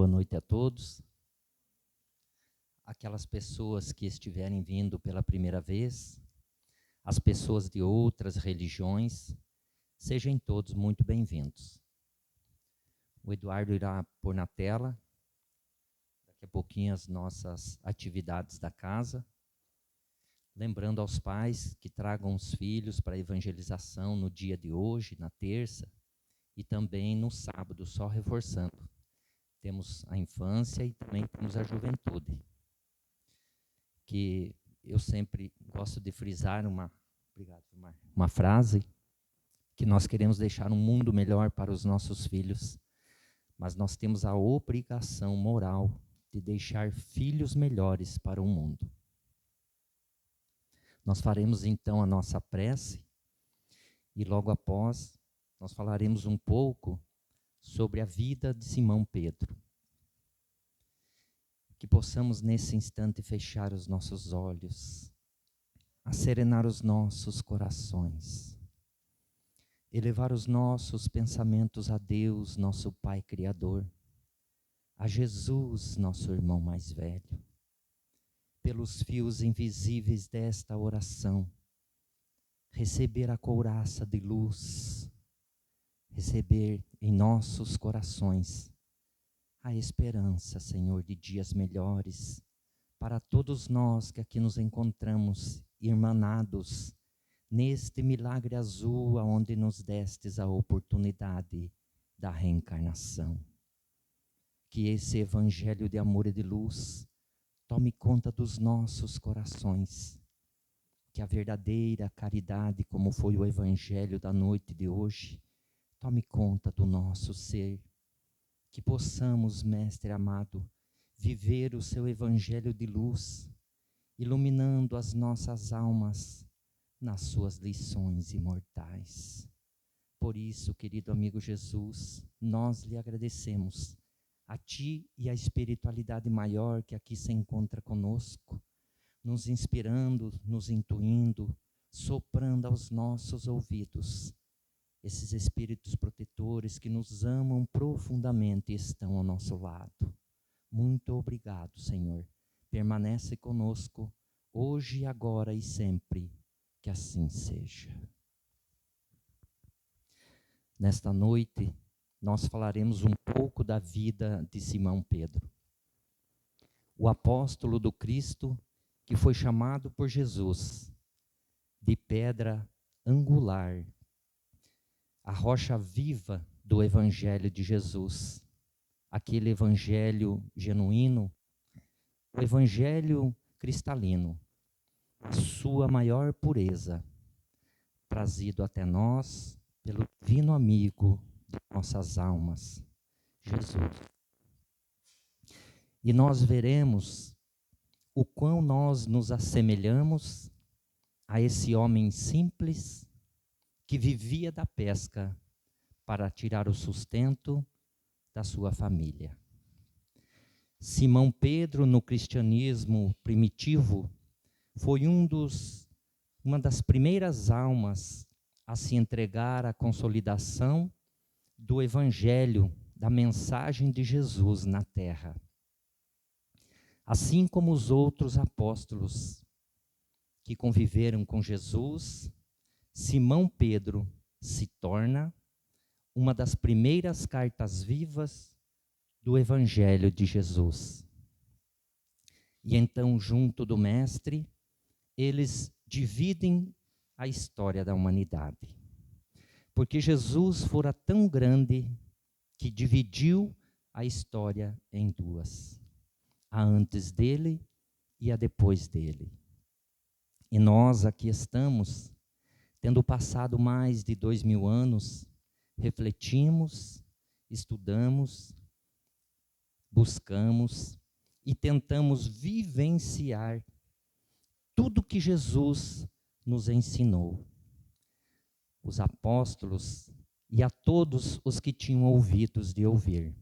Boa noite a todos. Aquelas pessoas que estiverem vindo pela primeira vez, as pessoas de outras religiões, sejam todos muito bem-vindos. O Eduardo irá pôr na tela, daqui a pouquinho, as nossas atividades da casa. Lembrando aos pais que tragam os filhos para a evangelização no dia de hoje, na terça, e também no sábado, só reforçando. Temos a infância e também temos a juventude. Que eu sempre gosto de frisar uma frase, que nós queremos deixar um mundo melhor para os nossos filhos, mas nós temos a obrigação moral de deixar filhos melhores para o mundo. Nós faremos então a nossa prece e logo após nós falaremos um pouco sobre a vida de Simão Pedro. Que possamos nesse instante fechar os nossos olhos, acerenar os nossos corações, elevar os nossos pensamentos a Deus, nosso Pai Criador, a Jesus, nosso irmão mais velho, pelos fios invisíveis desta oração, receber a couraça de luz, receber em nossos corações a esperança, Senhor, de dias melhores, para todos nós que aqui nos encontramos irmanados neste milagre azul, aonde nos destes a oportunidade da reencarnação. Que esse evangelho de amor e de luz tome conta dos nossos corações, que a verdadeira caridade, como foi o evangelho da noite de hoje, tome conta do nosso ser, que possamos, Mestre amado, viver o seu evangelho de luz, iluminando as nossas almas nas suas lições imortais. Por isso, querido amigo Jesus, nós lhe agradecemos, a Ti e à espiritualidade maior que aqui se encontra conosco, nos inspirando, nos intuindo, soprando aos nossos ouvidos, esses espíritos protetores que nos amam profundamente e estão ao nosso lado. Muito obrigado, Senhor. Permanece conosco, hoje, agora e sempre, que assim seja. Nesta noite, nós falaremos um pouco da vida de Simão Pedro, o apóstolo do Cristo que foi chamado por Jesus de pedra angular, a rocha viva do Evangelho de Jesus, aquele Evangelho genuíno, o Evangelho cristalino, a sua maior pureza, trazido até nós pelo divino amigo de nossas almas, Jesus. E nós veremos o quão nós nos assemelhamos a esse homem simples que vivia da pesca para tirar o sustento da sua família. Simão Pedro, no cristianismo primitivo, foi uma das primeiras almas a se entregar à consolidação do Evangelho, da mensagem de Jesus na terra. Assim como os outros apóstolos que conviveram com Jesus, Simão Pedro se torna uma das primeiras cartas vivas do Evangelho de Jesus. E então, junto do Mestre, eles dividem a história da humanidade. Porque Jesus fora tão grande que dividiu a história em duas. A antes dele e a depois dele. E nós aqui estamos, tendo passado mais de 2000 anos, refletimos, estudamos, buscamos e tentamos vivenciar tudo que Jesus nos ensinou. Os apóstolos e a todos os que tinham ouvidos de ouvir.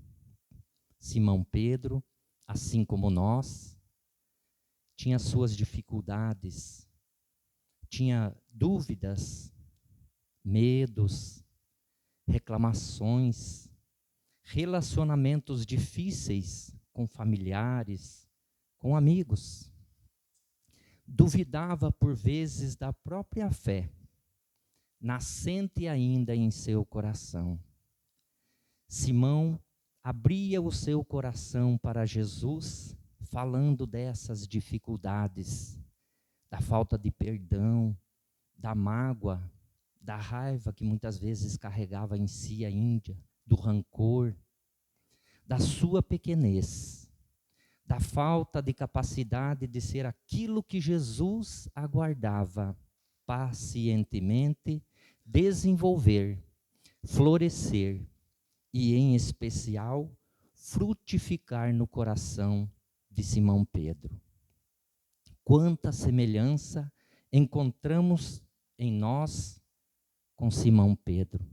Simão Pedro, assim como nós, tinha suas dificuldades, tinha dúvidas, medos, reclamações, relacionamentos difíceis com familiares, com amigos. Duvidava por vezes da própria fé, nascente ainda em seu coração. Simão abria o seu coração para Jesus, falando dessas dificuldades, da falta de perdão, da mágoa, da raiva que muitas vezes carregava em si ainda, do rancor, da sua pequenez, da falta de capacidade de ser aquilo que Jesus aguardava pacientemente desenvolver, florescer e, em especial, frutificar no coração de Simão Pedro. Quanta semelhança encontramos em nós com Simão Pedro.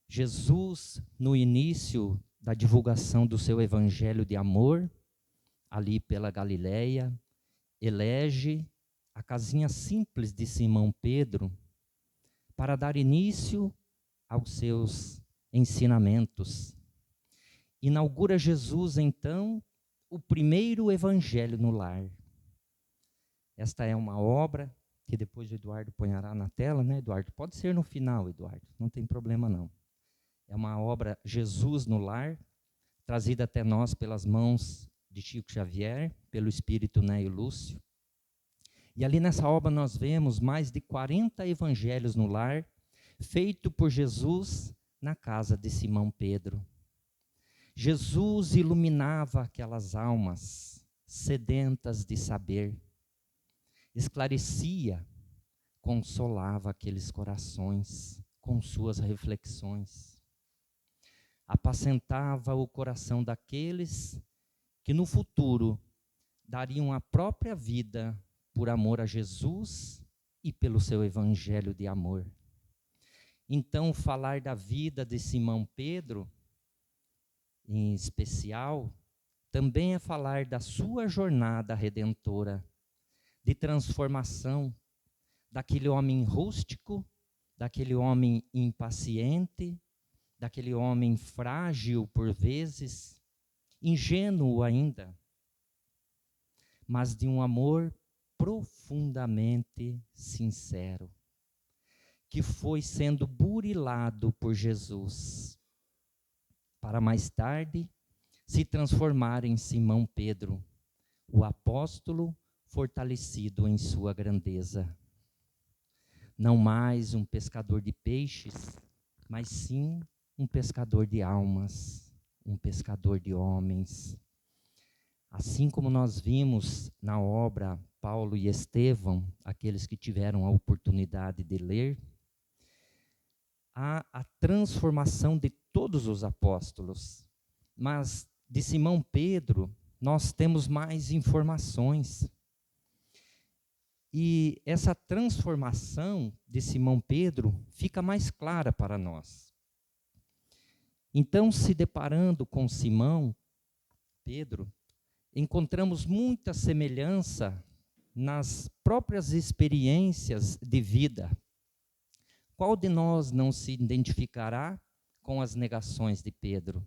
Jesus, no início da divulgação do seu evangelho de amor, ali pela Galileia, elege a casinha simples de Simão Pedro para dar início aos seus ensinamentos. Inaugura Jesus, então, o primeiro evangelho no lar. Esta é uma obra que depois o Eduardo ponhará na tela, né, Eduardo? Pode ser no final, Eduardo, não tem problema não. É uma obra Jesus no Lar, trazida até nós pelas mãos de Chico Xavier, pelo Espírito Neio Lúcio. E ali nessa obra nós vemos mais de 40 evangelhos no lar, feito por Jesus na casa de Simão Pedro. Jesus iluminava aquelas almas sedentas de saber, esclarecia, consolava aqueles corações com suas reflexões. Apacentava o coração daqueles que no futuro dariam a própria vida por amor a Jesus e pelo seu evangelho de amor. Então, falar da vida de Simão Pedro, em especial, também é falar da sua jornada redentora, de transformação, daquele homem rústico, daquele homem impaciente, daquele homem frágil por vezes, ingênuo ainda, mas de um amor profundamente sincero, que foi sendo burilado por Jesus, para mais tarde se transformar em Simão Pedro, o apóstolo fortalecido em sua grandeza. Não mais um pescador de peixes, mas sim um pescador de almas, um pescador de homens. Assim como nós vimos na obra Paulo e Estevão, aqueles que tiveram a oportunidade de ler, há a transformação de todos os apóstolos. Mas de Simão Pedro, nós temos mais informações. E essa transformação de Simão Pedro fica mais clara para nós. Então, se deparando com Simão Pedro, encontramos muita semelhança nas próprias experiências de vida. Qual de nós não se identificará com as negações de Pedro?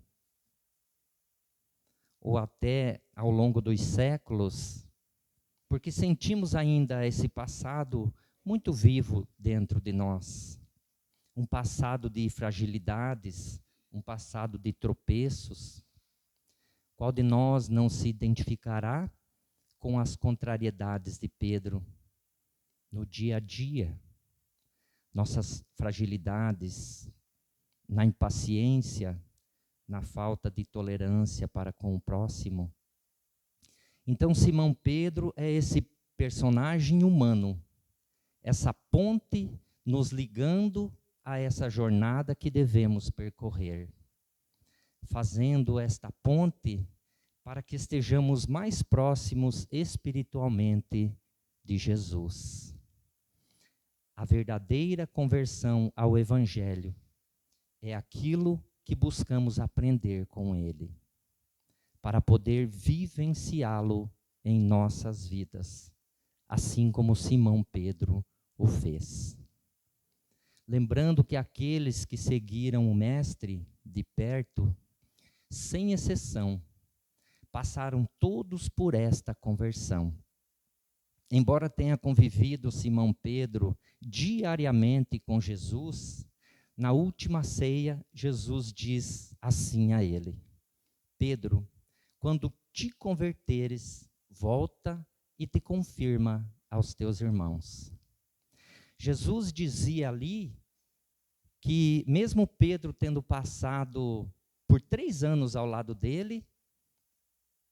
Ou até ao longo dos séculos, porque sentimos ainda esse passado muito vivo dentro de nós. Um passado de fragilidades, um passado de tropeços. Qual de nós não se identificará com as contrariedades de Pedro no dia a dia? Nossas fragilidades, na impaciência, na falta de tolerância para com o próximo. Então, Simão Pedro é esse personagem humano, essa ponte nos ligando a essa jornada que devemos percorrer, fazendo esta ponte para que estejamos mais próximos espiritualmente de Jesus. A verdadeira conversão ao Evangelho é aquilo que buscamos aprender com ele, para poder vivenciá-lo em nossas vidas, assim como Simão Pedro o fez. lembrando que aqueles que seguiram o Mestre de perto, sem exceção, passaram todos por esta conversão. Embora tenha convivido Simão Pedro diariamente com Jesus, na última ceia, Jesus diz assim a ele: Pedro, quando te converteres, volta e te confirma aos teus irmãos. Jesus dizia ali que mesmo Pedro tendo passado por 3 anos ao lado dele,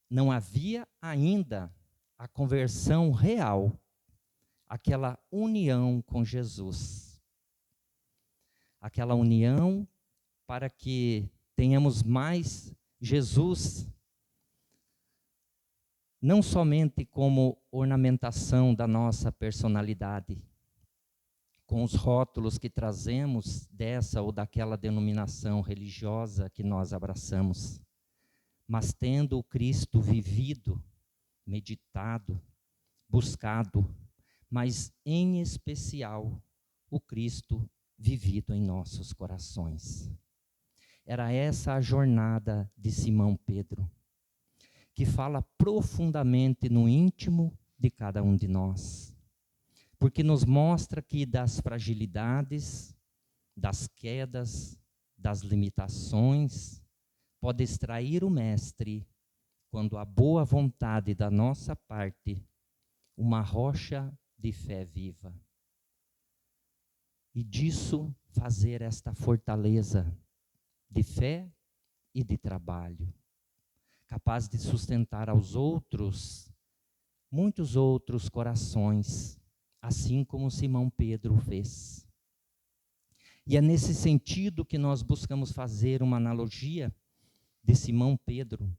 não havia ainda a conversão real, aquela união com Jesus. Aquela união para que tenhamos mais Jesus, não somente como ornamentação da nossa personalidade, com os rótulos que trazemos dessa ou daquela denominação religiosa que nós abraçamos, mas tendo o Cristo vivido, meditado, buscado, mas em especial o Cristo vivido em nossos corações. Era essa a jornada de Simão Pedro, que fala profundamente no íntimo de cada um de nós, porque nos mostra que das fragilidades, das quedas, das limitações, pode extrair o Mestre, quando a boa vontade da nossa parte, uma rocha de fé viva. E disso fazer esta fortaleza de fé e de trabalho, capaz de sustentar aos outros, muitos outros corações, assim como Simão Pedro fez. E é nesse sentido que nós buscamos fazer uma analogia de Simão Pedro,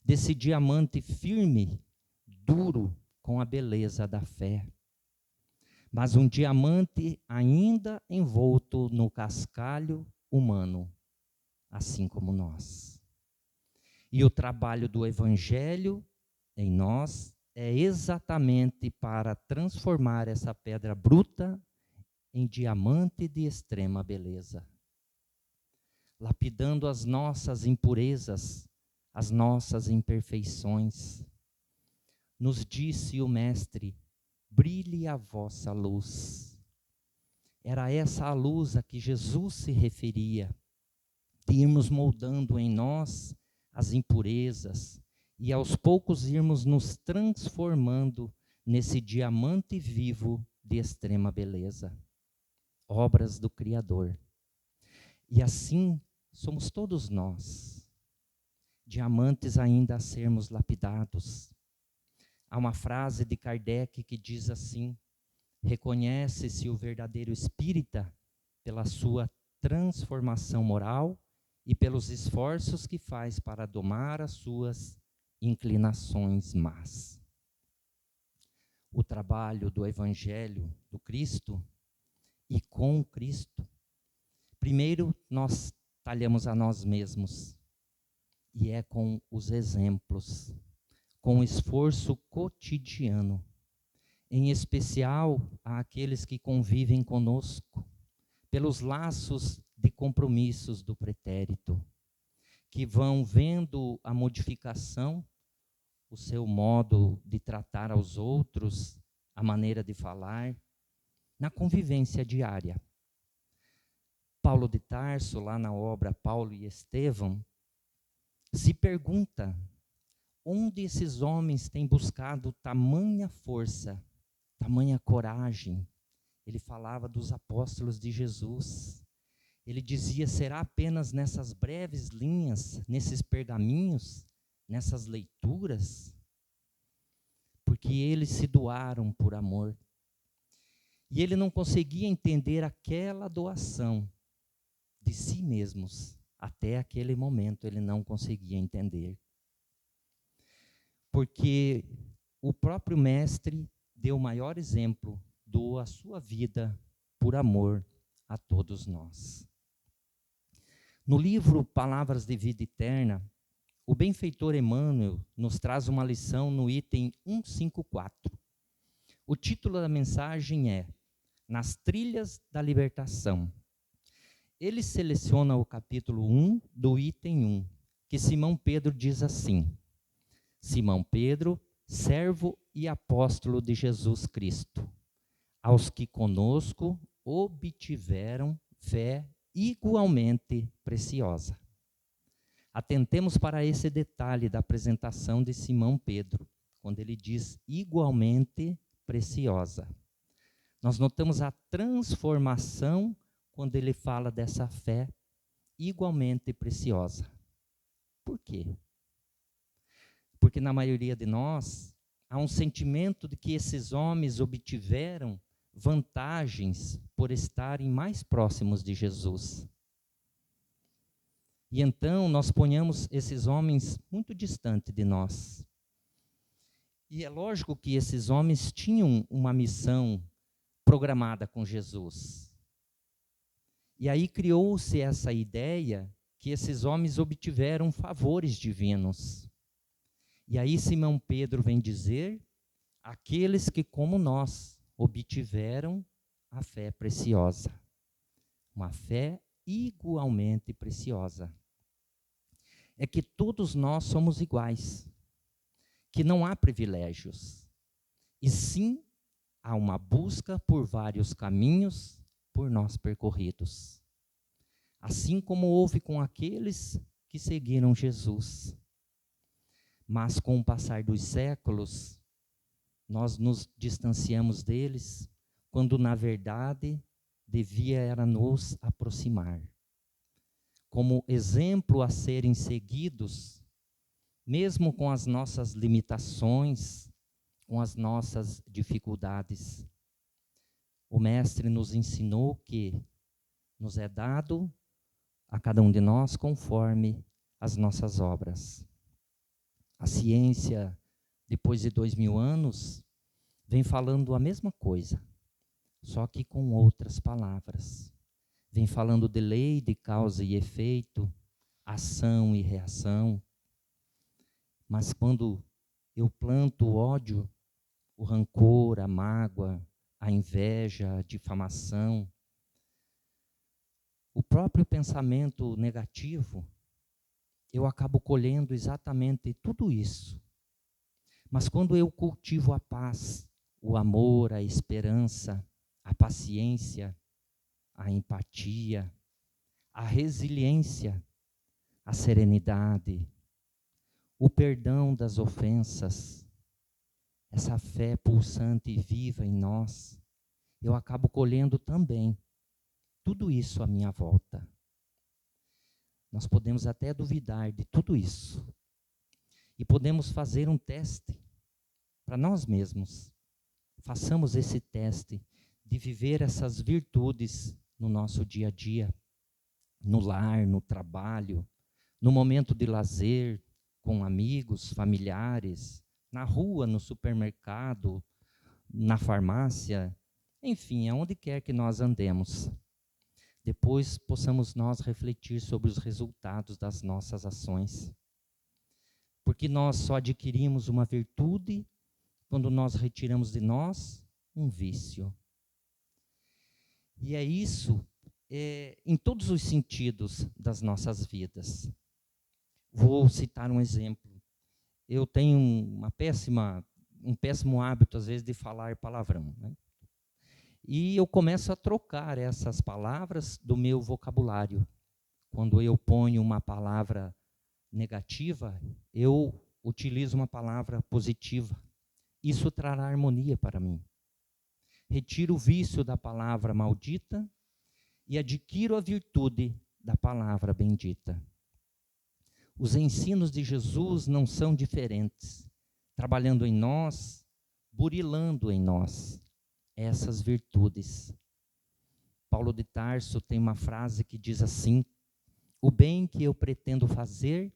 desse diamante firme, duro, com a beleza da fé. Mas um diamante ainda envolto no cascalho humano, assim como nós. E o trabalho do Evangelho em nós é exatamente para transformar essa pedra bruta em diamante de extrema beleza, lapidando as nossas impurezas, as nossas imperfeições. Nos disse o Mestre: brilhe a vossa luz. Era essa a luz a que Jesus se referia, de irmos moldando em nós as impurezas e aos poucos irmos nos transformando nesse diamante vivo de extrema beleza, obras do Criador. E assim somos todos nós, diamantes ainda a sermos lapidados. Há uma frase de Kardec que diz assim: reconhece-se o verdadeiro espírita pela sua transformação moral e pelos esforços que faz para domar as suas inclinações más. O trabalho do Evangelho do Cristo e com Cristo, primeiro nós talhamos a nós mesmos, e é com os exemplos, com o esforço cotidiano, em especial àqueles que convivem conosco, pelos laços de compromissos do pretérito, que vão vendo a modificação, o seu modo de tratar aos outros, a maneira de falar, na convivência diária. Paulo de Tarso, lá na obra Paulo e Estevão, se pergunta onde esses homens têm buscado tamanha força, tamanha coragem. Ele falava dos apóstolos de Jesus. Ele dizia: será apenas nessas breves linhas, nesses pergaminhos, nessas leituras? Porque eles se doaram por amor. E ele não conseguia entender aquela doação de si mesmos. Até aquele momento ele não conseguia entender. Porque o próprio Mestre deu o maior exemplo, doou a sua vida por amor a todos nós. No livro Palavras de Vida Eterna, o benfeitor Emmanuel nos traz uma lição no item 154. O título da mensagem é: Nas Trilhas da Libertação, ele seleciona o capítulo 1 do item 1, que Simão Pedro diz assim: Simão Pedro, servo e apóstolo de Jesus Cristo, aos que conosco obtiveram fé igualmente preciosa. Atentemos para esse detalhe da apresentação de Simão Pedro, quando ele diz igualmente preciosa. Nós notamos a transformação quando ele fala dessa fé igualmente preciosa. Por quê? Porque na maioria de nós, há um sentimento de que esses homens obtiveram vantagens por estarem mais próximos de Jesus. E então nós ponhamos esses homens muito distante de nós. E é lógico que esses homens tinham uma missão programada com Jesus. E aí criou-se essa ideia que esses homens obtiveram favores divinos. E aí Simão Pedro vem dizer, aqueles que como nós obtiveram a fé preciosa. Uma fé igualmente preciosa. É que todos nós somos iguais, que não há privilégios, e sim há uma busca por vários caminhos por nós percorridos. Assim como houve com aqueles que seguiram Jesus. Mas com o passar dos séculos, nós nos distanciamos deles, quando na verdade devia era nos aproximar. Como exemplo a serem seguidos, mesmo com as nossas limitações, com as nossas dificuldades. O Mestre nos ensinou que nos é dado a cada um de nós conforme as nossas obras. A ciência, depois de 2000 anos, vem falando a mesma coisa, só que com outras palavras. Vem falando de lei, de causa e efeito, ação e reação. Mas quando eu planto o ódio, o rancor, a mágoa, a inveja, a difamação, o próprio pensamento negativo, eu acabo colhendo exatamente tudo isso. Mas quando eu cultivo a paz, o amor, a esperança, a paciência, a empatia, a resiliência, a serenidade, o perdão das ofensas, essa fé pulsante e viva em nós, eu acabo colhendo também tudo isso à minha volta. Nós podemos até duvidar de tudo isso. E podemos fazer um teste para nós mesmos. Façamos esse teste de viver essas virtudes no nosso dia a dia, no lar, no trabalho, no momento de lazer, com amigos, familiares, na rua, no supermercado, na farmácia, enfim, aonde quer que nós andemos. Depois possamos nós refletir sobre os resultados das nossas ações. Porque nós só adquirimos uma virtude quando nós retiramos de nós um vício. E é isso em todos os sentidos das nossas vidas. Vou citar um exemplo. Eu tenho um péssimo hábito, às vezes, de falar palavrão, né? E eu começo a trocar essas palavras do meu vocabulário. Quando eu ponho uma palavra negativa, eu utilizo uma palavra positiva. Isso trará harmonia para mim. Retiro o vício da palavra maldita e adquiro a virtude da palavra bendita. Os ensinos de Jesus não são diferentes, trabalhando em nós, burilando em nós essas virtudes. Paulo de Tarso tem uma frase que diz assim: o bem que eu pretendo fazer,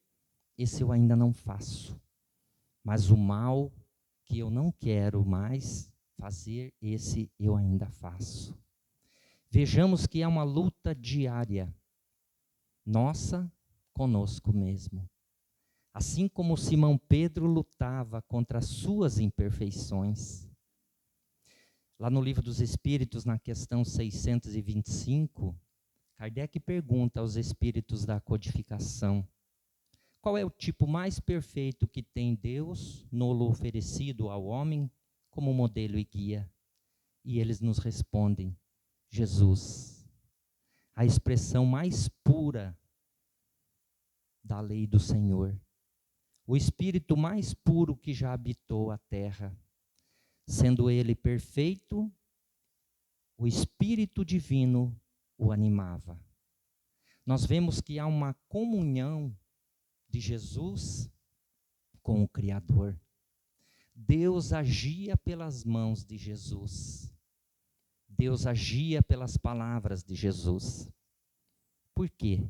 esse eu ainda não faço, mas o mal que eu não quero mais fazer, esse eu ainda faço. Vejamos que é uma luta diária, nossa conosco mesmo. Assim como Simão Pedro lutava contra as suas imperfeições. Lá no Livro dos Espíritos, na questão 625, Kardec pergunta aos espíritos da codificação: qual é o tipo mais perfeito que tem Deus nolo oferecido ao homem como modelo e guia? E eles nos respondem: Jesus, a expressão mais pura da lei do Senhor, o espírito mais puro que já habitou a terra, sendo ele perfeito, o espírito divino o animava. Nós vemos que há uma comunhão de Jesus com o Criador. Deus agia pelas mãos de Jesus. Deus agia pelas palavras de Jesus. Por quê?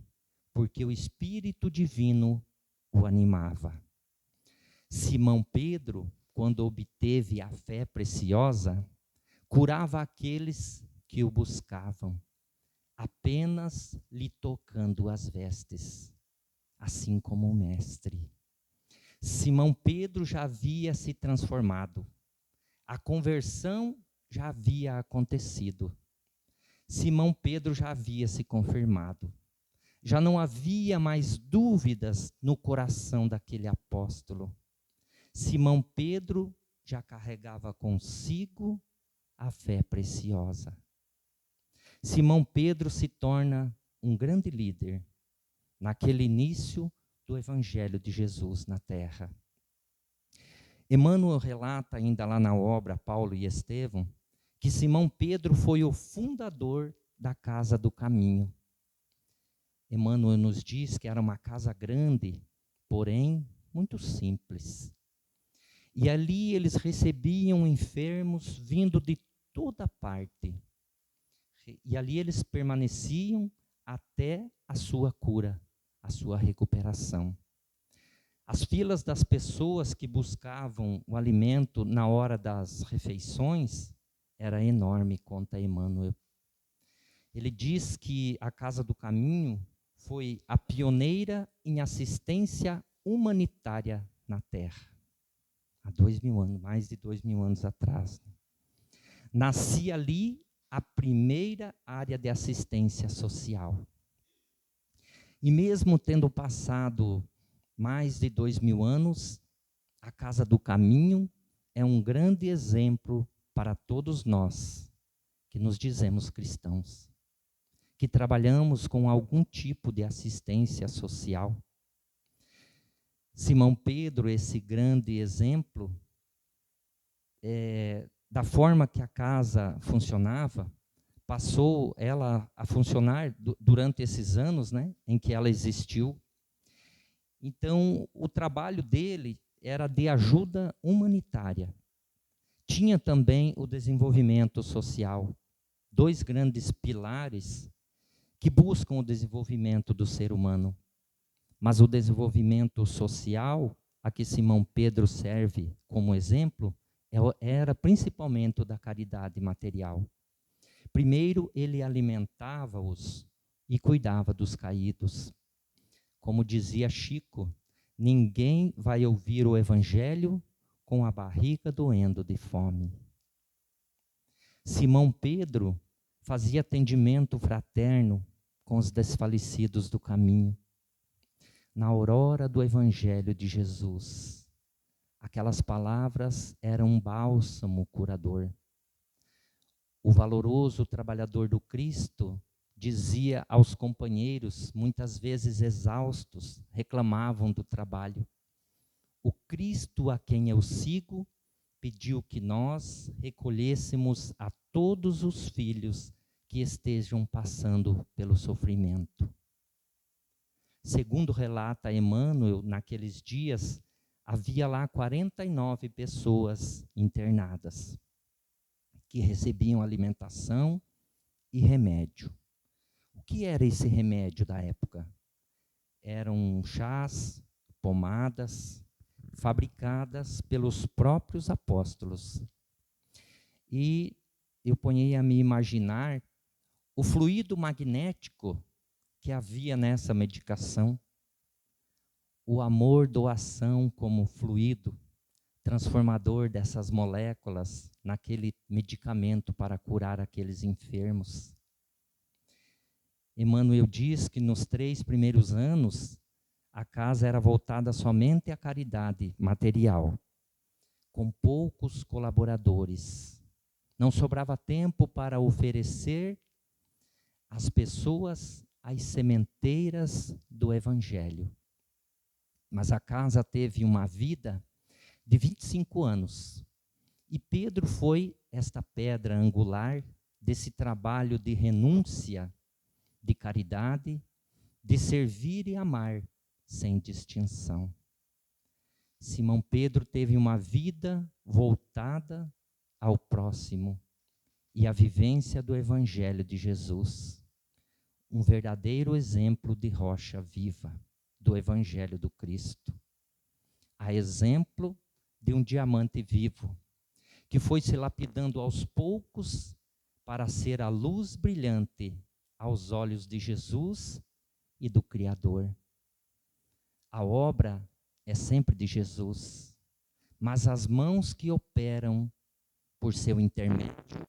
Porque o Espírito Divino o animava. Simão Pedro, quando obteve a fé preciosa, curava aqueles que o buscavam, apenas lhe tocando as vestes, assim como o Mestre. Simão Pedro já havia se transformado. A conversão já havia acontecido. Simão Pedro já havia se confirmado. Já não havia mais dúvidas no coração daquele apóstolo. Simão Pedro já carregava consigo a fé preciosa. Simão Pedro se torna um grande líder naquele início do Evangelho de Jesus na terra. Emmanuel relata ainda lá na obra Paulo e Estevão que Simão Pedro foi o fundador da Casa do Caminho. Emmanuel nos diz que era uma casa grande, porém muito simples. E ali eles recebiam enfermos vindo de toda parte. E ali eles permaneciam até a sua cura, a sua recuperação. As filas das pessoas que buscavam o alimento na hora das refeições era enorme, conta Emmanuel. Ele diz que a Casa do Caminho foi a pioneira em assistência humanitária na Terra. Há 2000 anos, mais de 2000 anos atrás. Nascia ali a primeira área de assistência social. E mesmo tendo passado mais de 2000 anos, a Casa do Caminho é um grande exemplo para todos nós que nos dizemos cristãos, que trabalhamos com algum tipo de assistência social. Simão Pedro, esse grande exemplo, da forma que a casa funcionava, passou ela a funcionar durante esses anos, né, em que ela existiu. Então, o trabalho dele era de ajuda humanitária. Tinha também o desenvolvimento social, dois grandes pilares que buscam o desenvolvimento do ser humano. Mas o desenvolvimento social, a que Simão Pedro serve como exemplo, era principalmente o da caridade material. Primeiro, ele alimentava-os e cuidava dos caídos. Como dizia Chico, ninguém vai ouvir o Evangelho com a barriga doendo de fome. Simão Pedro fazia atendimento fraterno com os desfalecidos do caminho. Na aurora do Evangelho de Jesus, aquelas palavras eram um bálsamo curador. O valoroso trabalhador do Cristo dizia aos companheiros, muitas vezes exaustos, reclamavam do trabalho: o Cristo a quem eu sigo pediu que nós recolhêssemos a todos os filhos que estejam passando pelo sofrimento. Segundo relata Emmanuel, naqueles dias, havia lá 49 pessoas internadas, que recebiam alimentação e remédio. O que era esse remédio da época? Eram chás, pomadas, fabricadas pelos próprios apóstolos. E eu ponhei a me imaginar o fluido magnético que havia nessa medicação, o amor doação como fluido transformador dessas moléculas naquele medicamento para curar aqueles enfermos. Emmanuel diz que nos 3 primeiros anos, a casa era voltada somente à caridade material, com poucos colaboradores. Não sobrava tempo para oferecer às pessoas as sementeiras do Evangelho. Mas a casa teve uma vida de 25 anos. E Pedro foi esta pedra angular desse trabalho de renúncia, de caridade, de servir e amar sem distinção. Simão Pedro teve uma vida voltada ao próximo e à vivência do Evangelho de Jesus. Um verdadeiro exemplo de rocha viva do Evangelho do Cristo. A exemplo de um diamante vivo, que foi se lapidando aos poucos para ser a luz brilhante aos olhos de Jesus e do Criador. A obra é sempre de Jesus, mas as mãos que operam por seu intermédio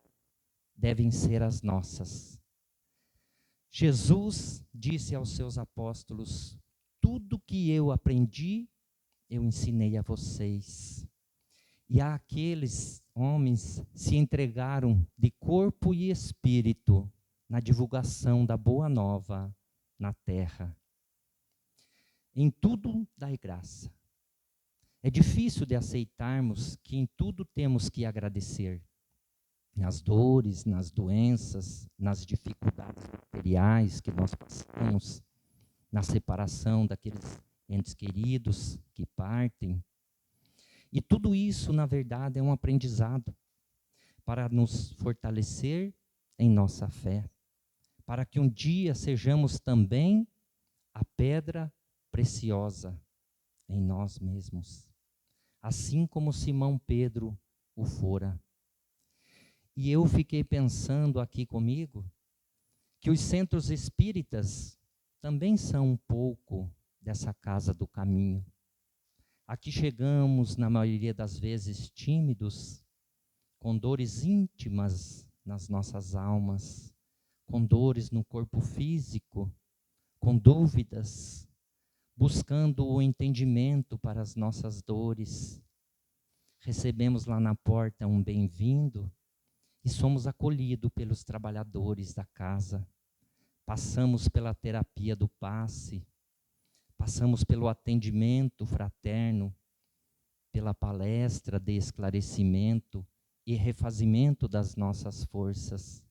devem ser as nossas. Jesus disse aos seus apóstolos: tudo que eu aprendi, eu ensinei a vocês. E aqueles homens se entregaram de corpo e espírito na divulgação da boa nova na terra. Em tudo dai graça. É difícil de aceitarmos que em tudo temos que agradecer. Nas dores, nas doenças, nas dificuldades materiais que nós passamos, na separação daqueles entes queridos que partem. E tudo isso, na verdade, é um aprendizado para nos fortalecer em nossa fé, para que um dia sejamos também a pedra preciosa em nós mesmos, assim como Simão Pedro o fora. E eu fiquei pensando aqui comigo que os centros espíritas também são um pouco dessa casa do caminho. Aqui chegamos, na maioria das vezes, tímidos, com dores íntimas nas nossas almas, com dores no corpo físico, com dúvidas, buscando o entendimento para as nossas dores. Recebemos lá na porta um bem-vindo e somos acolhidos pelos trabalhadores da casa. Passamos pela terapia do passe, passamos pelo atendimento fraterno, pela palestra de esclarecimento e refazimento das nossas forças.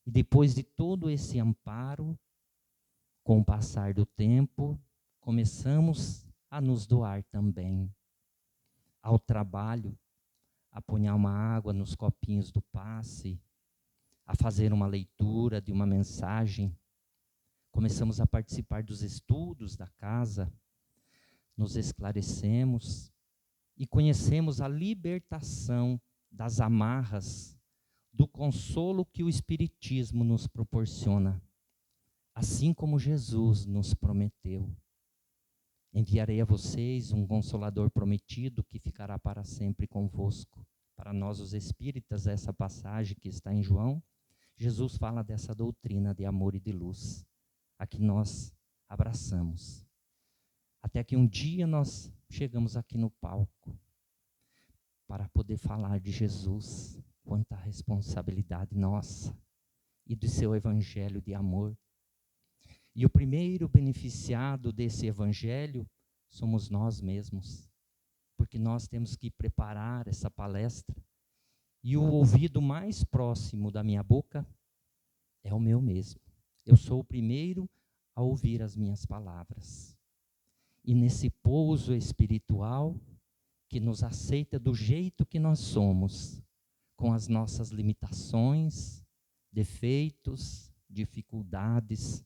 E depois de todo esse amparo, com o passar do tempo, começamos a nos doar também ao trabalho, a apunhar uma água nos copinhos do passe, a fazer uma leitura de uma mensagem. Começamos a participar dos estudos da casa, nos esclarecemos e conhecemos a libertação das amarras do consolo que o Espiritismo nos proporciona, assim como Jesus nos prometeu. Enviarei a vocês um Consolador prometido que ficará para sempre convosco. Para nós, os espíritas, essa passagem que está em João, Jesus fala dessa doutrina de amor e de luz, a que nós abraçamos. Até que um dia nós chegamos aqui no palco para poder falar de Jesus, quanta responsabilidade nossa e do seu evangelho de amor. E o primeiro beneficiado desse evangelho somos nós mesmos, porque nós temos que preparar essa palestra e o ouvido mais próximo da minha boca é o meu mesmo. Eu sou o primeiro a ouvir as minhas palavras. E nesse pouso espiritual que nos aceita do jeito que nós somos, com as nossas limitações, defeitos, dificuldades,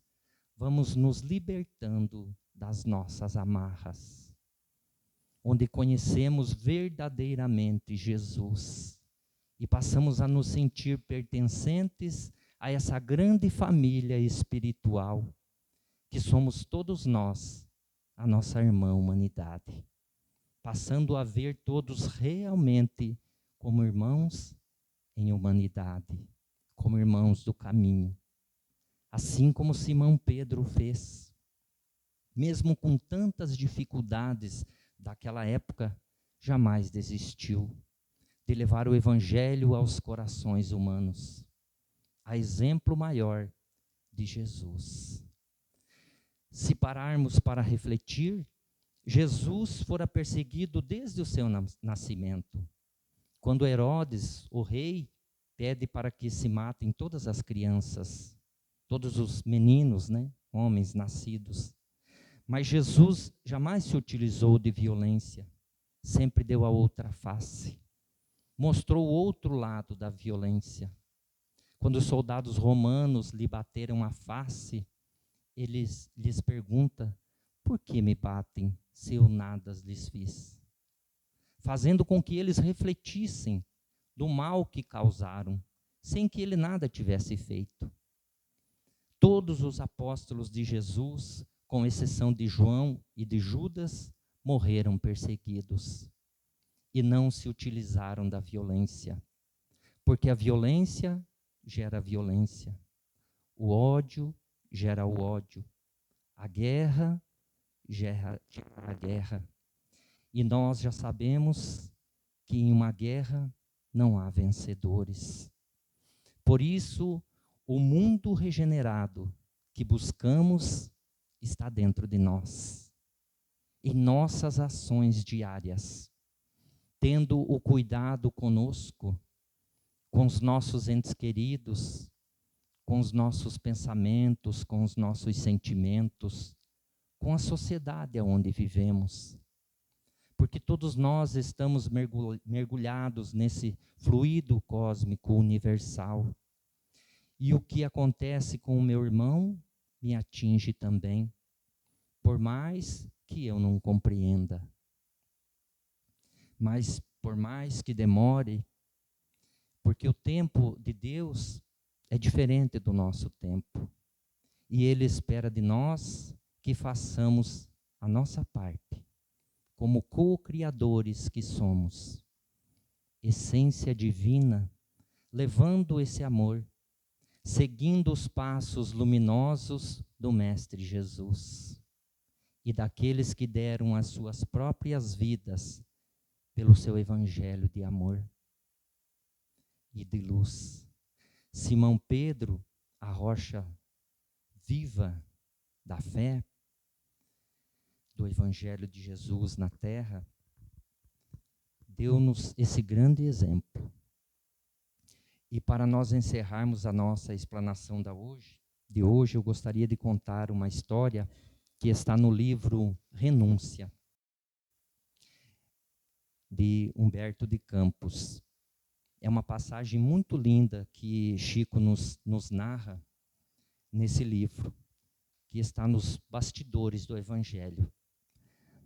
vamos nos libertando das nossas amarras, onde conhecemos verdadeiramente Jesus e passamos a nos sentir pertencentes a essa grande família espiritual que somos todos nós, a nossa irmã humanidade, passando a ver todos realmente como irmãos em humanidade, como irmãos do caminho. assim como Simão Pedro fez. Mesmo com tantas dificuldades daquela época, jamais desistiu de levar o evangelho aos corações humanos. A exemplo maior de Jesus. Se pararmos para refletir, Jesus fora perseguido desde o seu nascimento. Quando Herodes, o rei, pede para que se matem todas as crianças, todos os meninos, homens nascidos. Mas Jesus jamais se utilizou de violência, sempre deu a outra face. Mostrou o outro lado da violência. Quando os soldados romanos lhe bateram a face, lhes pergunta: por que me batem se eu nada lhes fiz? Fazendo com que eles refletissem do mal que causaram, sem que ele nada tivesse feito. Todos os apóstolos de Jesus, com exceção de João e de Judas, morreram perseguidos e não se utilizaram da violência, porque a violência gera violência, o ódio gera o ódio, a guerra gera a guerra. E nós já sabemos que em uma guerra não há vencedores. Por isso, o mundo regenerado que buscamos está dentro de nós, em nossas ações diárias, tendo o cuidado conosco, com os nossos entes queridos, com os nossos pensamentos, com os nossos sentimentos, com a sociedade onde vivemos. Porque todos nós estamos mergulhados nesse fluido cósmico universal. E o que acontece com o meu irmão me atinge também, por mais que eu não compreenda. Mas por mais que demore, porque o tempo de Deus é diferente do nosso tempo. E Ele espera de nós que façamos a nossa parte, como co-criadores que somos. Essência divina, levando esse amor, seguindo os passos luminosos do Mestre Jesus e daqueles que deram as suas próprias vidas pelo seu evangelho de amor e de luz. Simão Pedro, a rocha viva da fé, do evangelho de Jesus na terra, deu-nos esse grande exemplo. E para nós encerrarmos a nossa explanação de hoje, eu gostaria de contar uma história que está no livro Renúncia, de Humberto de Campos. É uma passagem muito linda que Chico nos narra nesse livro, que está nos bastidores do Evangelho.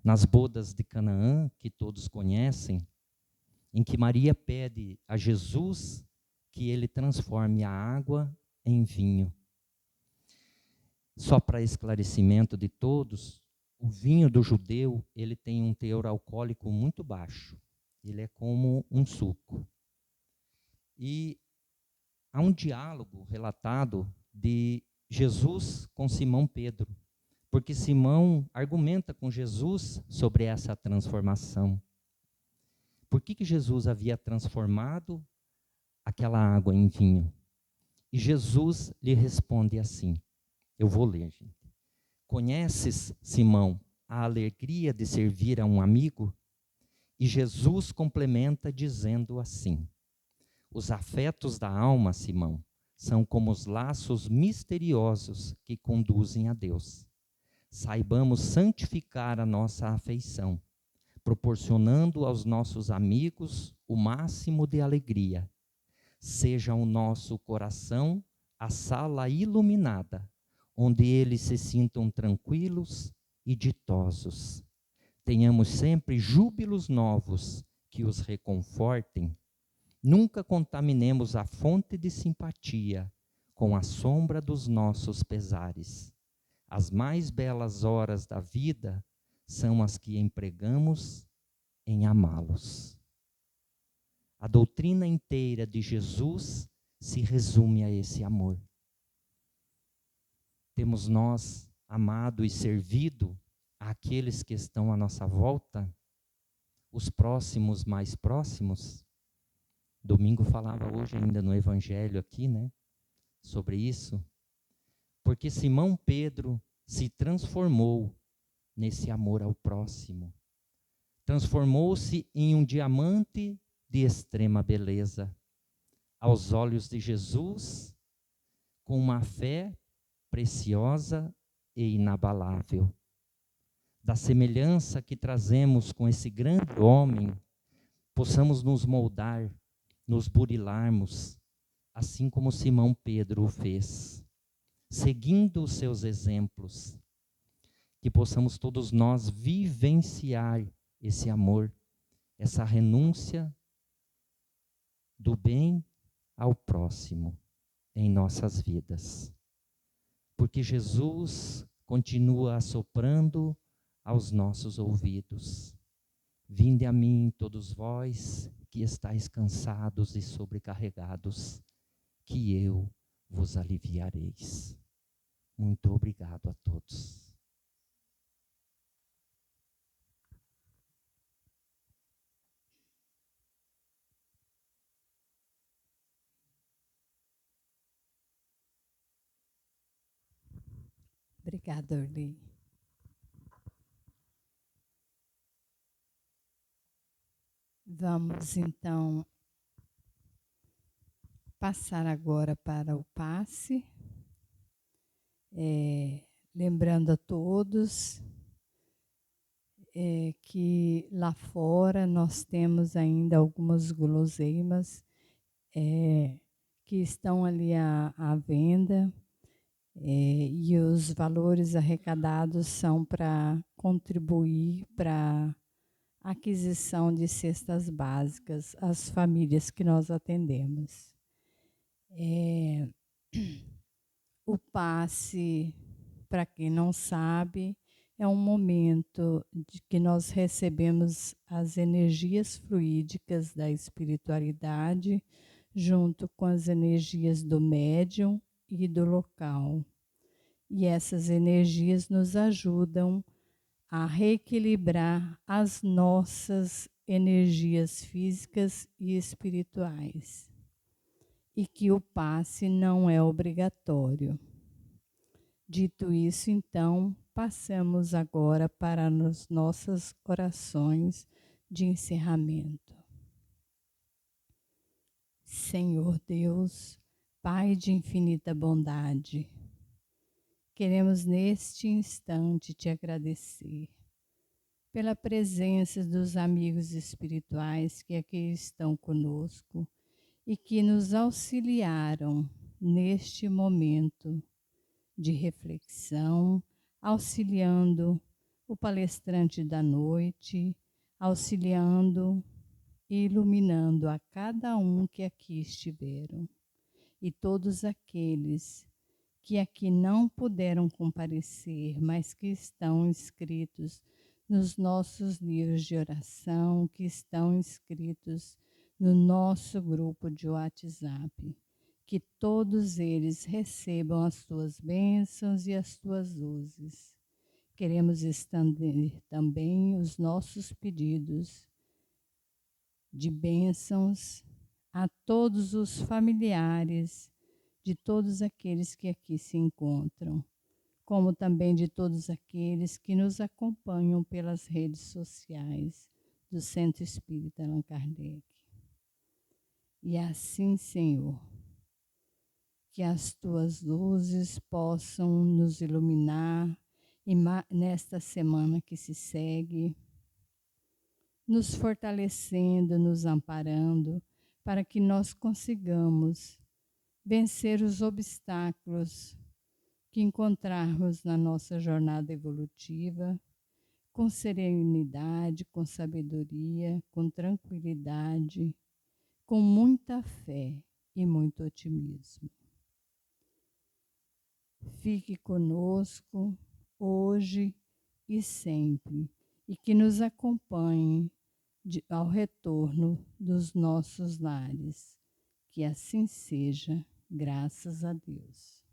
Nas bodas de Canaã, que todos conhecem, em que Maria pede a Jesus que ele transforme a água em vinho. Só para esclarecimento de todos, o vinho do judeu, ele tem um teor alcoólico muito baixo. Ele é como um suco. E há um diálogo relatado de Jesus com Simão Pedro, porque Simão argumenta com Jesus sobre essa transformação. Por que Jesus havia transformado aquela água em vinho? E Jesus lhe responde assim, eu vou ler, gente. Conheces, Simão, a alegria de servir a um amigo? E Jesus complementa dizendo assim, os afetos da alma, Simão, são como os laços misteriosos que conduzem a Deus. Saibamos santificar a nossa afeição, proporcionando aos nossos amigos o máximo de alegria. Seja o nosso coração a sala iluminada, onde eles se sintam tranquilos e ditosos. Tenhamos sempre júbilos novos que os reconfortem. Nunca contaminemos a fonte de simpatia com a sombra dos nossos pesares. As mais belas horas da vida são as que empregamos em amá-los. A doutrina inteira de Jesus se resume a esse amor. temos nós amado e servido àqueles que estão à nossa volta, os próximos mais próximos? Domingo falava hoje ainda no Evangelho aqui, né, sobre isso. Porque Simão Pedro se transformou nesse amor ao próximo. Transformou-se em um diamante de extrema beleza, aos olhos de Jesus, com uma fé preciosa e inabalável. Da semelhança que trazemos com esse grande homem, possamos nos moldar, nos burilarmos, assim como Simão Pedro o fez, seguindo os seus exemplos, que possamos todos nós vivenciar esse amor, essa renúncia do bem ao próximo em nossas vidas. Porque Jesus continua assoprando aos nossos ouvidos. Vinde a mim, todos vós que estáis cansados e sobrecarregados, que eu vos aliviareis. Muito obrigado a todos. Obrigada, Orly. Vamos, então, passar agora para o passe. Lembrando a todos que lá fora nós temos ainda algumas guloseimas que estão ali à venda. E os valores arrecadados são para contribuir para a aquisição de cestas básicas às famílias que nós atendemos. O passe, para quem não sabe, é um momento de que nós recebemos as energias fluídicas da espiritualidade junto com as energias do médium e do local. E essas energias nos ajudam a reequilibrar as nossas energias físicas e espirituais. E que o passe não é obrigatório. Dito isso, então, passamos agora para as nossas orações de encerramento. Senhor Deus, Pai de infinita bondade, queremos neste instante te agradecer pela presença dos amigos espirituais que aqui estão conosco e que nos auxiliaram neste momento de reflexão, auxiliando o palestrante da noite, auxiliando e iluminando a cada um que aqui estiveram. E todos aqueles que aqui não puderam comparecer, mas que estão inscritos nos nossos livros de oração, que estão inscritos no nosso grupo de WhatsApp. Que todos eles recebam as tuas bênçãos e as tuas luzes. Queremos estender também os nossos pedidos de bênçãos a todos os familiares de todos aqueles que aqui se encontram, como também de todos aqueles que nos acompanham pelas redes sociais do Centro Espírita Allan Kardec. E assim, Senhor, que as tuas luzes possam nos iluminar nesta semana que se segue, nos fortalecendo, nos amparando, para que nós consigamos vencer os obstáculos que encontrarmos na nossa jornada evolutiva, com serenidade, com sabedoria, com tranquilidade, com muita fé e muito otimismo. Fique conosco hoje e sempre, e que nos acompanhe ao retorno dos nossos lares. Que assim seja, graças a Deus.